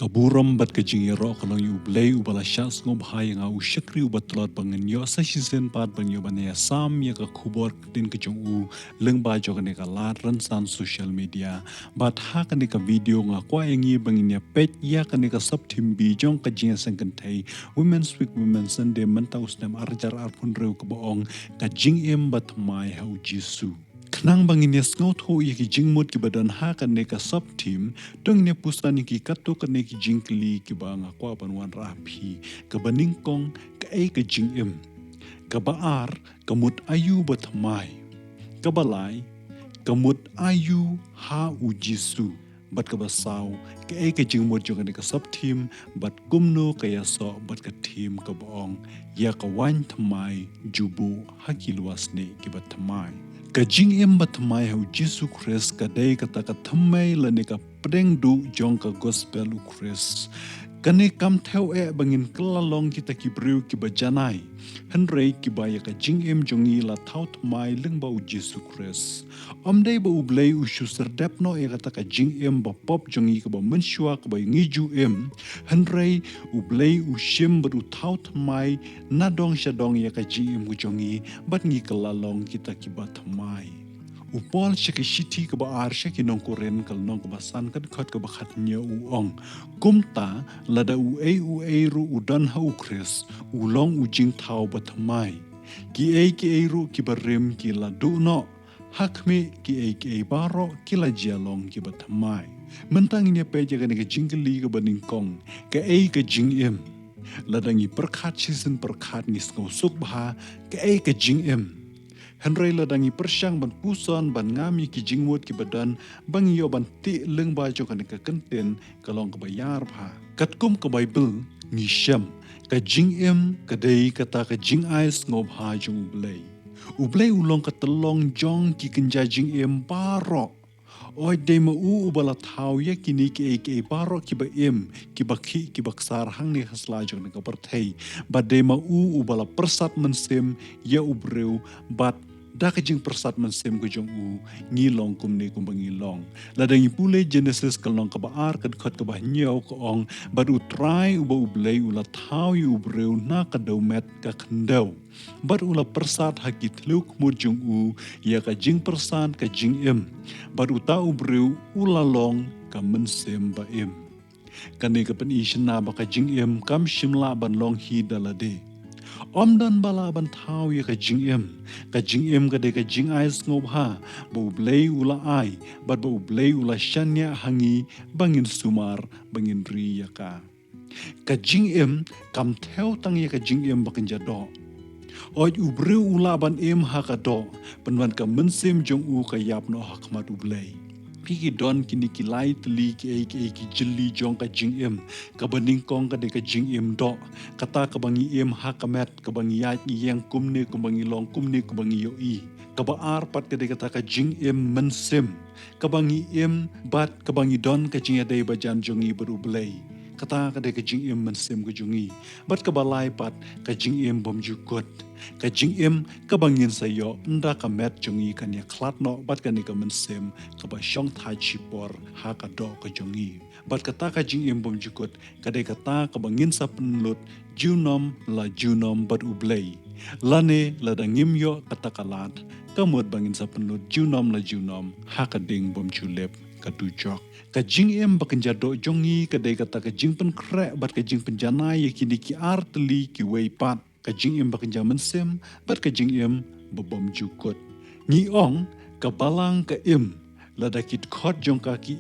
Kaburam bat kajing ro kalong yu blay ubala syas ngob hay nga usyakri ubat telot bangen yo sa sisen pat ban yo banaya sam ya ka kubor din kajong u leng ba jo kane ka lat ransan social media bat ha kane ka video nga kwa yangi bangin ya pet ya kane ka sub tim bi jong kajing sangkan thai women's week women's sunday mentaus nem arjar arpun reu ka boong kajing bat mai hau jisu Kenang bangin ya sngot ho ya ki jingmut ki badan ha kan ne ka sub team dong ne pusani ki kato kan ne ki jingkli ki ba nga kwa banwan rapi ka baningkong ka ka jingim ka baar kamut ayu batmai ka balai kamut ayu ha ujisu bat ka basaw ka jingmut jong ne ka sub team bat kumno kaya so bat ka team ka baong ya ka wan thamai jubu hakiluas ne ki batmai Kajing batmai hau Jesu Christ kadai kata thamai lane ka preng du jong ka gospel u Christ kane kam theo bangin kelalong kita ki breu ki bajanai henrei ki baya ka jing jongi la thau thamai leng ba u Jesu Christ omdei ba u blei u shu serdep no kata ka jing ba pop jongi ka ba menshua ka ba ngiju henrei u blei u shim ba u thau thamai na dong shadong ka jing ku jongi bat ngi kelalong kita ki ba thamai Upol syaki shiti ke ba ar syaki nong koren kal nong ke basan kan khot ke bakhat nya uong kumta lada u ru udan ha ukres ulong ujing thau batmai ki ru ki barem ki la du no hakme ki baro ki la jialong ki batmai mentang nya pe jaga ne jingli ke baning kong ke jingem ladangi perkhat season perkhat ni suk bha ke jingem Henry ladangi persyang ban puson ban ngami ki jingmut ki badan bang yo ban ti leng ba jo kan ka kenten kalong ka bayar pha katkum ka bible ni syam ka jingem ka dei kata ka jing ais ngob ha jung ublei ulong ka telong jong ki kenja jingem baro oi de ma u ubala thau ya kini ki baro ki ba ki bakhi ki baksar hang ni hasla jong ka perthei ba de ma u ubala persat mensem ya ubreu bat da kajing persat mensem ko jong u ngilong kumne kumbangilong ladangi pule Genesis kalong ka baar kad khot ka ba nyaw ko ong bad u try u ba ublei ula thau yu breu na ka daumet ka khandau bad ula persat hakit luk mu jong u ya ka jing persat ka jing bad u ta ubreu ula long ka mensem ba kane ka pen ishna ba ka jing kam shimla ban long hi dalade Omdan bala ban thau ya ka jing ka de ka jing ais ngob ha bo blei ula ai bat bo blei ula shanya hangi bangin sumar bangin ri ya ka jing kam theo tang ya ka jing bakin jado oi ubreu ula ban ha ka do penwan ka mensem jong u ka yap no hakmat ublei Pigi don kini kilai teli ki jeli jong ka jing ka baning kong ka de ka jing do kata ka bangi ha kamet ka bangi yat yang kumne ku bangi long kumne ku bangi yo ka ba ar pat ka de kata ka jing mensem ka bangi bat ka bangi don ka jing ade ba jan jongi baru blei kata ka de ka jing mensem ku jongi bat ka balai pat ka jing bom jukot ka jing ka bangin sayo nda ka met jongi kan ya klat no bat ka ni ka mensem ka ba syong thai chipor ha ka do ka jongi bat kata ka jing bom jukot ka de kata ka bangin sa penlut junom bat ublei lane la dangim yo kata kalat ka mot bangin sa penlut junom ha ka ding bom julep ka tujok ka jing bakin jado jongi ka de kata ka jing pen kre bat ka jing penjanai kini ki artli ki wei pat ka jing bakin jaman sem bat ka jing bobom jukot ni ong ka balang ka lada kit khot jong ka ki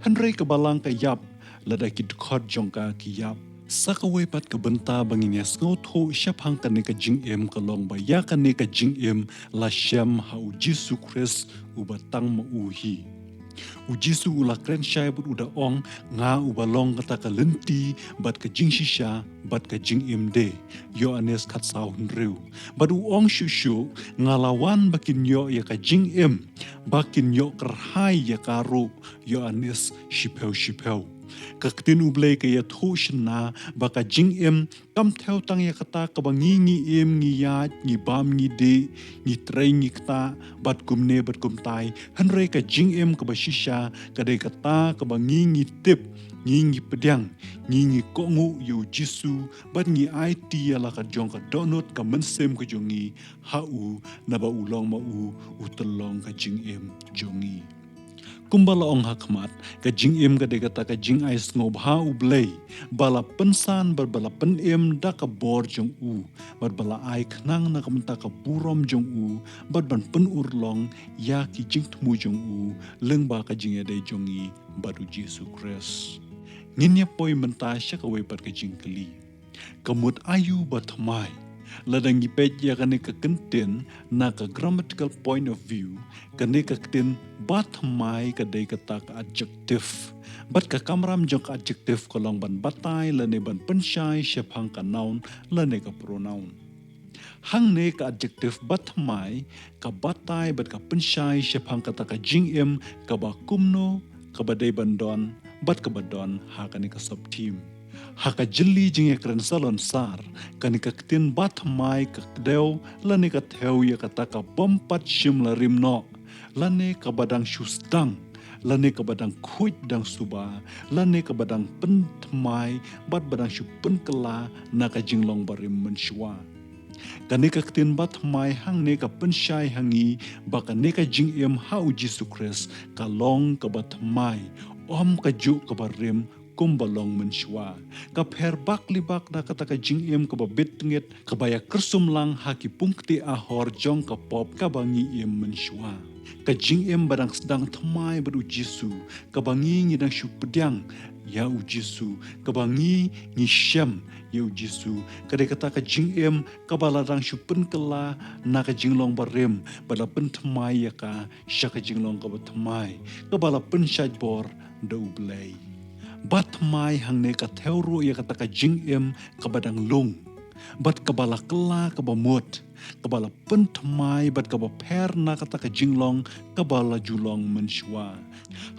henrei ka balang ka yap lada kit khot jong ka ki yap sakawai pat ka benta bangin ya sngot ho syapang ka ne ka jing ka long ba ya ka ne ka jing la syam ha Jesu Christ ubatang ma uhi Ujisu ula kren syai but uda ong nga ubalong kata ka lenti bat ka jing shisha bat ka jing de yo anes kat sahun reu bat u ong shushu ngalawan bakin yo ya ka jing bakin yo kerhai ya karu yo anes shipeu kaktin ublei ka ya thushna baka jing kam theo tang ya kata ka bangi ngi ya ngi bam ngi de ngi trei ngi kta bat kumne bat kum tai hanrei ka jing ka bashisha ka de kata ka bangi ngi tip ngi pedang ngi kongu yu jisu bat ngi IT ala ka jong ka donut ka mensem ka jongi hau na ba ulong ma u telong ka jing em jongi kumbala ong hakmat ka jing em ka de kata ka jing ais ngob ha u blei bala pensan bala pen em da ka bor jong u bala ai knang na ka menta ka burom jong u ban pen urlong ya ki jing tmu jong u leng ba ka jing ade jongi badu Jesus Christ nginya poi menta sya ka we par ka jing kali kamut ayu batmai ladang gipet ya kane ka kenten na ka grammatical point of view kane ka kenten batmai ka dei ka tak adjective bat ka kamram jok adjective kolong ban batai lane ban pensyai syapang ka noun lane ka pronoun hang ne ka adjective batmai ka batai bat ka pensyai syapang ka tak ka jing em ka ba kumno ka ba dei ban don bat ka ba don ha kane ka sub team haka jeli jing ekran salon sar kani ka ktin bat mai ka kdeu lani ka theu ya kata ka bompat shim la rimno lani ka badang shustang lani ka badang khuit dang suba lani ka badang pen mai bat badang shu pen kala na ka jinglong barim menshwa kani ka ktin bat mai hang ne ka pen shai hangi ba kani ka jing em hau Jesus Christ ka long ka bat mai om ka ju ka barim kumbalong mensywa ka per bakli bak na kata ka jing em ka babit ngit ka baya kersum lang haki pungti ahor jong ka pop ka bangi em mensywa ka jing em badang sedang temai beru Jisu ka bangi ngidang syu pedang ya u Jisu ka bangi ngi syam ya u Jisu ka de kata ka jing em ka baladang syu pen kela na ka jinglong barem bala pen temai ya ka sya ka jinglong ka batemai ka bala pen syaj bor da u blei bat mai hang ne ka theuru ya kata ka jing em ka badang lung bat ka bala kela ka ba mot ka bala pen mai bat ka ba per na kata ka jinglong ka bala julong mensywa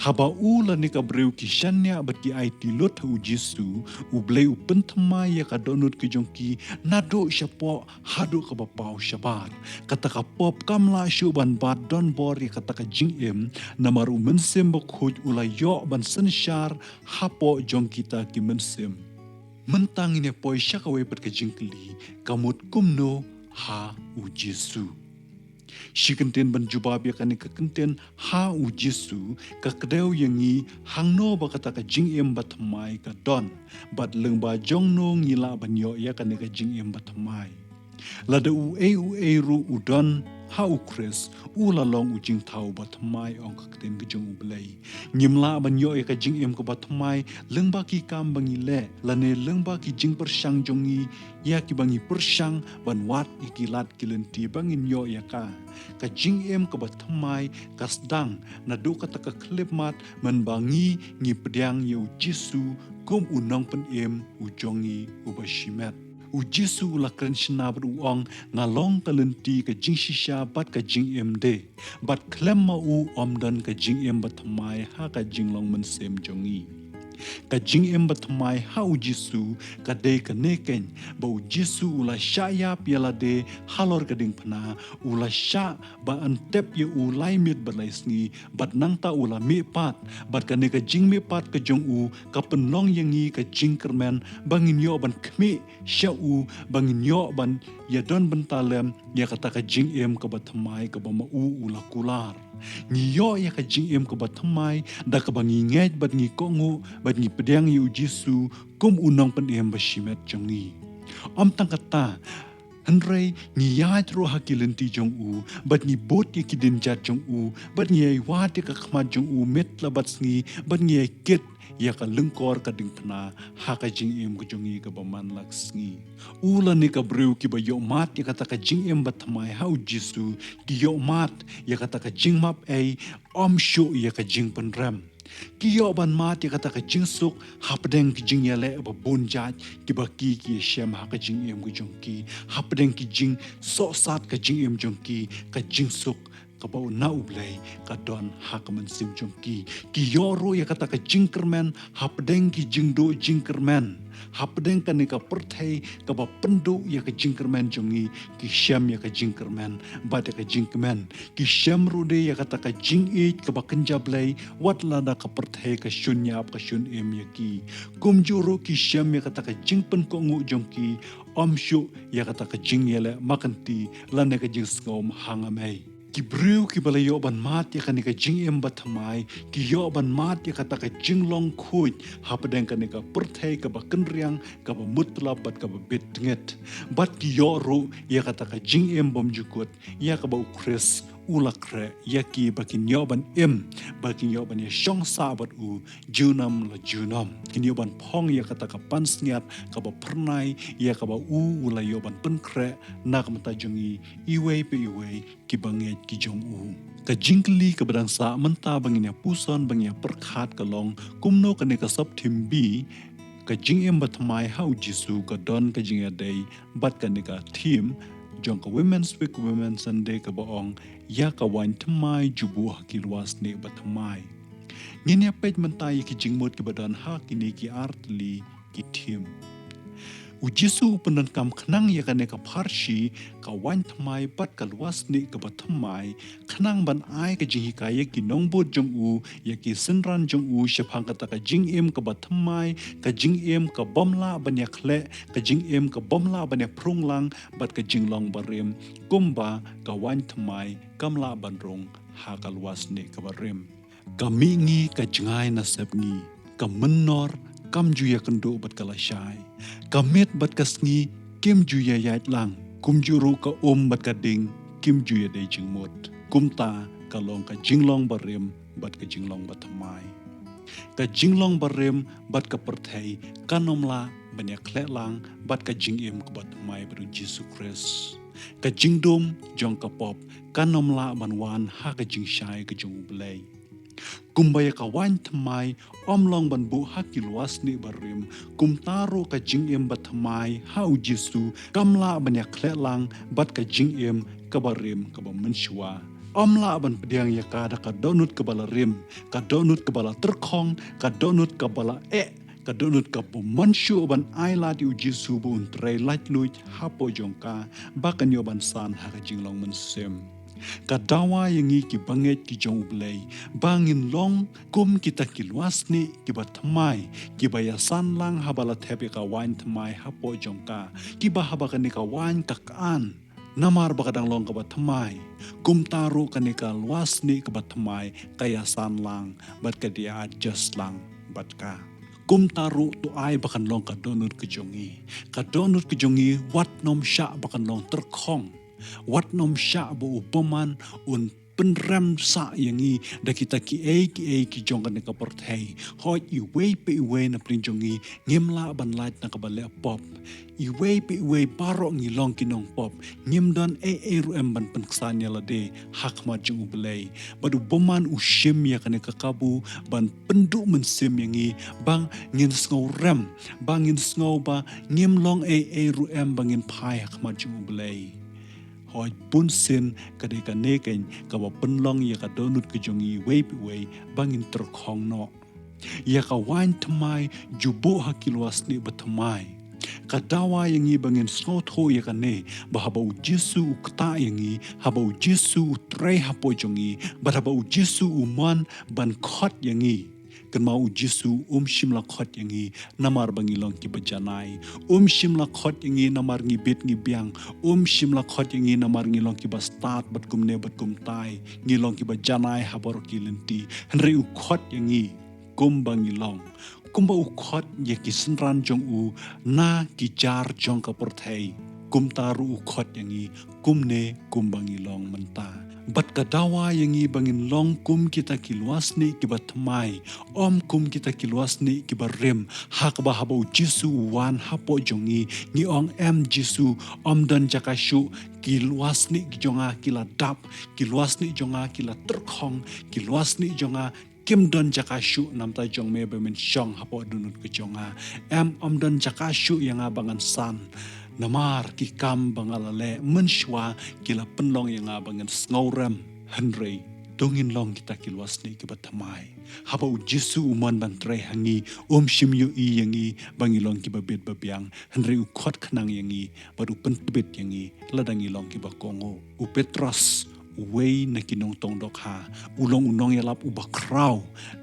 haba ula ni ka breu ki shanya bat ki ai ti lot u Jisu u blei u pen mai ya ka donut ki jongki nado syapo hadu ka ba pau syabar kata ka pop kamla syu ban bat don bor ya kata ka jing em namaru mensem ba khoj ula yo ban sensyar hapo jong kita ki mensem mentang ini poi syakawe pat ka jingkli kamut kumno ha u Jisu Shikenten ban jubab ya kani ka kenten ha u Jisu ka kdeu yangi hangno ba kata ka jing em batmai ka don bat leng ba jong no ngila ban yo ya kani ka jing em batmai lada u e ru u don ha u Chris u la long u jing thau batmai ong ka kten ka jong u blei nyimla ban yo ya ka jing em ka batmai leng ba ki kam bangi le lane leng ba ki jing persyang jongi ya ki bangi persyang ban wat ikilat kilenti bangin yo ya ka jing em ka batmai kasdang na do kata ka klip mat man bangi ngi pedang yo Jisu kum unong pen em u jongi u bashimet u Jisu la kren shina beruang ngalong kalenti ka jing shisha bat ka jing em de bat klem ma u om dan ka jing em batmai ha ka jing long mensem jongi ka jing em batmai ha u Jisu ka de ka neken ba u Jisu ula syaya piala de halor ka ding pana ula sya ba antep ye u lai mit balai sngi bat nang ta ula mi pat bat ka ne ka jing mi pat ka jong u ka penong yangi ka jing kermen bangin yo ban khmi sya u bangin yo ban ya don bentalem ya kata ka jing em ka batmai ka ba ma u ula kular ngiyo ya ka jing em ka batmai da ka bangi nget bat ngi kongu bat ngi pedang yu Jisu kum unong pen em bashimet jongi om tang kata Henry ni yat ro hakilenti jong u bat ni bot ye kidin jat jong u bat ni ai wat ye ka khmat jong u met la bat sngi bat ni ai ket ya ka lengkor ka ding pna ha ka jing em ku jongi ka baman lak sngi ula ni ka breu ki ba yo mat ya kata ka jing em bat mai hau Jisu ki yo mat ya kata ka jing map ai om shu ya ka jing pen ram Kiyo ban mat ya kata ka jing suk hapdeng ki jing yale ba bonjat ki ba ki shem ha ka jing em ku jongki hapdeng ki jing so sat ka jing em jongki ka jing suk ka ba na ublay ka don ha ka man sim jongki ki yoro ya kata ka jing kermen hapdeng ki jing do jing kermen hapdeng kan ka perthai ka ba pendu ya ka jingkermen jongi ki syam ya ka jingkermen bat ya ka jingkermen ki syam rude ya kata ka jing ka ba kenjablai wat lada ka perthai ka shunya ka shun ya ki kum juru ki syam ya kata ka jingpen ko ngu jongki syu ya kata ka jing yele makanti landa ka jing ngom hangamai ki brew ki bala yo ban mat ya kan ka jing bathamai ki yo ban mat ya kata ka jing long khuj hapdeng kan ka perthai ka ba kenriang ka ba mutla bat ka ba bitnget bat ki yo ru ya kata ka jing bom jukut ya ka ba ukres ulakre ya ki bakin yo ban bakin yo ban ya shong sabat junam la junam kin yo ban phong ya kata ka pansngiat ka ba pernai ya ka ba ula yo ban penkre na ka mata jongi iwe pe iwe ki banget ki jong ka jingkli ka badang sa menta bangin ya puson bangin ya perkhat ka long kumno ka ne ka sab timbi ka jing batmai hau jisu ka don ka jing ya day bat ka ne ka team jong ka women's week women's sunday ka baong ya ka wan tmai jubu ki luas ne batmai ngin ya pej mentai ki jingmot ki badan ha kini ki artli ki team Ujisu penan kam kenang ya kan ka parshi ka wan tmai bat ka luas ni ka batmai kenang ban ai ka jing hikaya ki nongbo jong ya ki senran jong shapang kata ka jing ka batmai ka jing ka bomla ban ya khle ka jing ka bomla ban ya prunglang bat ka jing long barim kumba ka wan tmai kamla ban rong ha ka luas ni ka barim ka mingi ka jingai na sepngi ka menor kam juya kendo bat kalashay kamet bat kasngi kim juya yait lang kum juru ka bat kading kim juya day jingmot kumta kalong ka jinglong barim bat ka jinglong batamai ka jinglong barim bat ka perthai kanomla banyak lang bat ka jingim ka batamai baru Jesu Kris ka jingdom jong ka pop kanomla banwan ha ka jingshay ka jong ublay kumbaya kawan thamai omlong ban bu haki luas ni barim kumtaro ka jingem bathamai hau Jesu kamla banyak klelang bat ka jingem ka barim ka menshwa omla ban pediang ya ka donut ka balarim ka donut ka bala terkong ka donut ka bala ka donut ka manshu ban aila di Jesu bu untre lat luit hapo jongka bakan yo ban san ha ka jinglong mensem kadawa yang ki banget ki jong blay bangin long kum kita ki luas ni ki batmai ki bayasan lang habala tepe ka wan tmai hapo jongka ki bahaba ka ni ka wan kakan namar bakadang long ka batmai kum taru ka ni ka luas ni ka batmai kayasan lang bat ka dia adjust lang bat ka kum taru tu ai bakan long ka donut ke jongi wat nom sya bakan long terkong wat nom sya bo upaman un penrem sa yangi da kita ki jong kan ka perthai hoi I wei pe wei na prinjongi ngimla ban lait na ka bale pop I wei pe wei baro ngi long kinong pop ngim don ru em ban penksanya la de hak ma jung ublei badu boman ushim ya kan ka kabu ban pendu mensim yangi bang ngin sngo rem bang ngin sngo ba ngim long ru em bangin pai hak ma jung ublei hoi pun sin kadai ka neken ka ba penlong ya ka donut ke jongi wei bangin terkhong no ya ka wan tmai jubo hakiluas ni batmai kadawa yang i bangin snotho ya ka ne bahaba Jesu ukta yang i haba Jesu tre hapo jongi bahaba Jesu uman ban khot yang i kan mau Jesu shimla khot yangi namar bangilong ki bajanai shimla khot yangi namar ngi bet ngi biang shimla khot yangi namar ngi long ki bastat bat kumne bat kumtai ngi long ki bajanai habor ki lenti henry u khot yangi kum bangilong kumba u khot ye ki senran jong na ki jar jong ka porthai kum taru u khot yangi kumne kum bangilong menta bat kadawa yang i bangin long kum kita kiluas ni ki batmai kum kita kiluas ni ki barim hak bahaba Jesu wan hapo jongi ni ong Jesu dan jakashu kiluas ni ki jonga kila dap kiluas ni jonga kila terkhong kiluas ni jonga kim don jakashu namta jong me bemen shong hapo dunut ke jonga don jakashu yang abangan san namar ki kam bangalale menshwa kila penlong yang abangan snowrem Henry dongin long kita kiluas ni ke batamai haba u Jesu uman bantre hangi shim yo i yangi bangi long ki babet babiang henry u khot khnang yangi baru pentbet yangi ladangi long ki bakongo u Petros wei na kinong tong dok ha ulong unong yalap u bakraw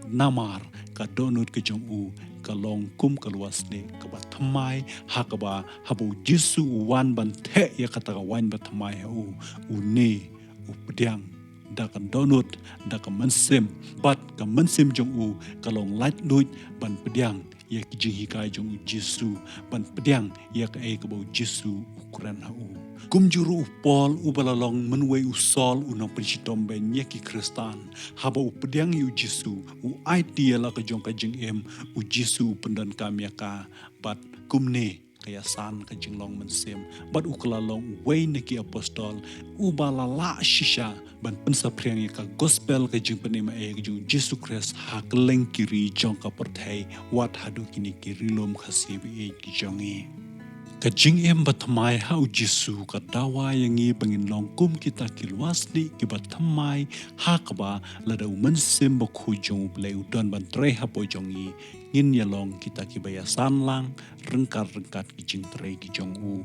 namar ka donut ke jong u kalong kum kaluas ni ka batamai hakaba haba u Jesu wan ban the ya kata wan batamai u ne u pediang da kan donut da kan mensim bat kan mensim jong u kalong light luit ban pediang ya kijing hikai jong u Jesu ban pediang ya ka e ka bau Jesu ukuran ha u kum juru u Paul u balalong menwei u Saul u nang pensitom ben ya ki Kristan haba u pediang yu Jesu u idea la ka jong ka jing em u Jesu pendan kam ya ka bat kum ne kaya san ka jinglong mensim bat ukalalong way neki apostol ubalala shisha ban pensa priang ka gospel ka jing penema e jing Jesus Christ ha keleng kiri jong ka perthai wat hadu kini kiri lom khasibi e jongi ka jing em batmai ha u Jesu ka dawa yangi bangin long kum kita kilwas ni ki batmai ha ka ba lada mensim ba khu jong bleu don ban tre ha po jongi ngin yalong kita ki bayasan lang rengkat ki jing tre ki jong u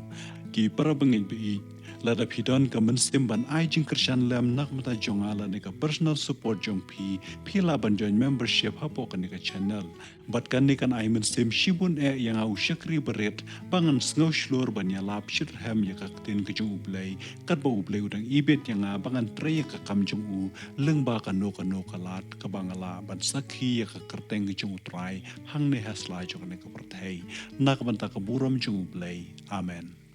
ki para bangin bi lada pidon ka mensim ban ai jing Christian lam nak mata jong ala ne ka personal support jong pi la ban join membership ha po kan ka channel bat kan ni kan ai mensim shibun e yang au shakri beret bangan snow shlor ban ya lap shit ham ya ka tin ka jong ublai kat ba ublai udang ibet yang bangan tre ka kam jong u leng ba ka no kalat ka bangala ban sakhi ya ka kerteng ka jong utrai hang ne hasla jong ne ka perthai nak ban ta ka buram jong ublai amen.